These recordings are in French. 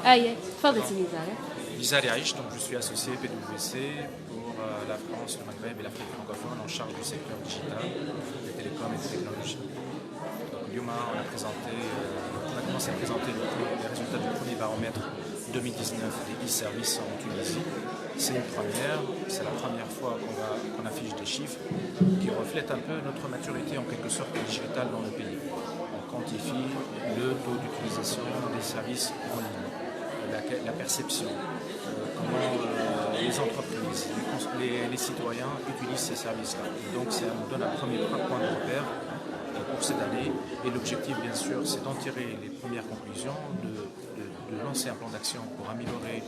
اي تفضل سي نزار. Nizar Yahish, donc je suis associé PwC pour la France, le Maghreb et l'Afrique francophone en charge du secteur digital, des télécoms et des technologies. Donc, Yuma, on a commencé à présenter les résultats du premier baromètre 2019 des e-services en Tunisie. C'est une première, c'est la première fois qu'on affiche des chiffres qui reflètent un peu notre maturité en quelque sorte digitale dans le pays. On quantifie le taux d'utilisation des services en ligne, la perception, comment les entreprises, les citoyens utilisent ces services-là. Donc ça nous donne un premier point de repère pour cette année. Et l'objectif, bien sûr, c'est d'en tirer les premières conclusions, de lancer un plan d'action pour améliorer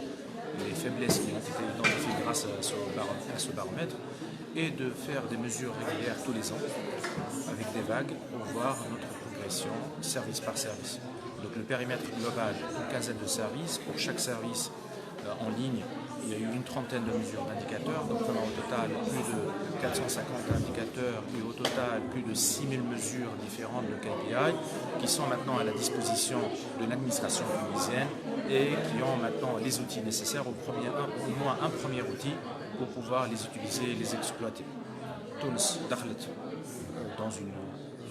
les faiblesses qui ont été identifiées grâce à ce baromètre et de faire des mesures régulières tous les ans avec des vagues pour voir notre progression service par service. Donc le périmètre global, une quinzaine de services. Pour chaque service en ligne, il y a eu une trentaine de mesures d'indicateurs. Donc on a au total plus de 450 indicateurs et au total plus de 6000 mesures différentes de KPI qui sont maintenant à la disposition de l'administration tunisienne et qui ont maintenant les outils nécessaires, au moins un premier outil pour pouvoir les utiliser et les exploiter. Tunis dakhlet dans une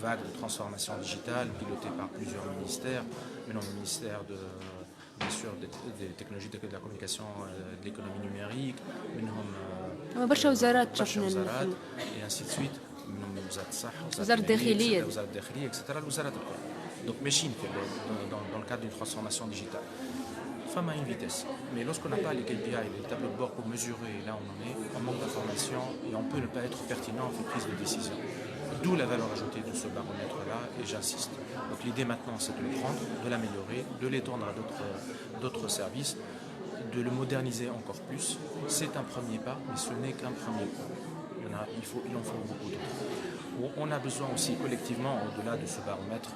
vague de transformation digitale pilotée par plusieurs ministères, mais non, le ministère bien sûr des technologies de la communication, de l'économie numérique, برشا وزارات et ainsi de suite, وزارة الداخلية etc. Donc machine dans le cadre d'une transformation digitale. Femme à une vitesse. Mais lorsqu'on n'a pas les KPI, les tableaux de bord pour mesurer là où on en est, on manque d'informations et on peut ne pas être pertinent en fait prise de décision. D'où la valeur ajoutée de ce baromètre-là, et j'insiste. Donc l'idée maintenant, c'est de le prendre, de l'améliorer, de l'étendre à d'autres services, de le moderniser encore plus. C'est un premier pas, mais ce n'est qu'un premier pas. Il en faut beaucoup d'autres. On a besoin aussi collectivement, au-delà de ce baromètre,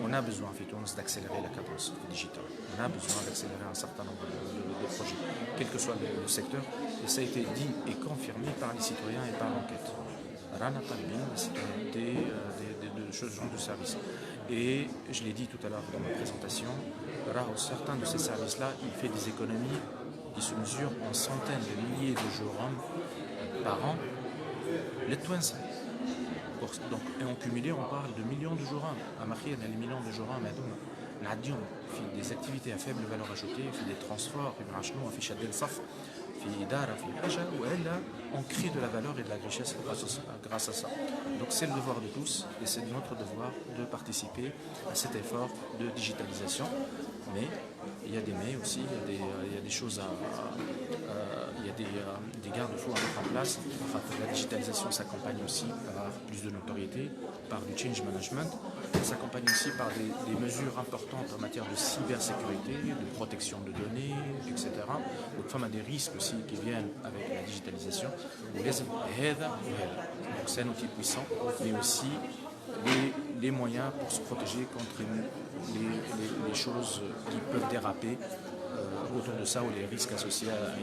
on a besoin d'accélérer la cadence digitale. On a besoin d'accélérer un certain nombre de projets, quel que soit le secteur. Et ça a été dit et confirmé par les citoyens et par l'enquête. Rana Talbin, la citoyenneté de ce genre de services. Et je l'ai dit tout à l'heure dans ma présentation, certains de ces services-là, il fait des économies qui se mesurent en centaines de milliers de jours par an. Les twins. Donc, et en cumulé, on parle de millions de jours. À Marquer, on a les millions de jours. On a des activités à faible valeur ajoutée, des transports, في شد الصف في إدارة في حاجة وإلا on crée de la valeur et de la richesse grâce à ça. Donc c'est le devoir de tous et c'est notre devoir de participer à cet effort de digitalisation. Mais il y a des mais aussi, il y a des choses il y a des garde-fous à mettre en place afin que la digitalisation s'accompagne aussi par plus de notoriété, par du change management, s'accompagne aussi par des mesures importantes en matière de cybersécurité, de protection de données, etc. Donc femme a des risques aussi qui viennent avec la digitalisation. Donc c'est un outil puissant, mais aussi les moyens pour se protéger contre les choses qui peuvent déraper autour de ça ou les risques associés à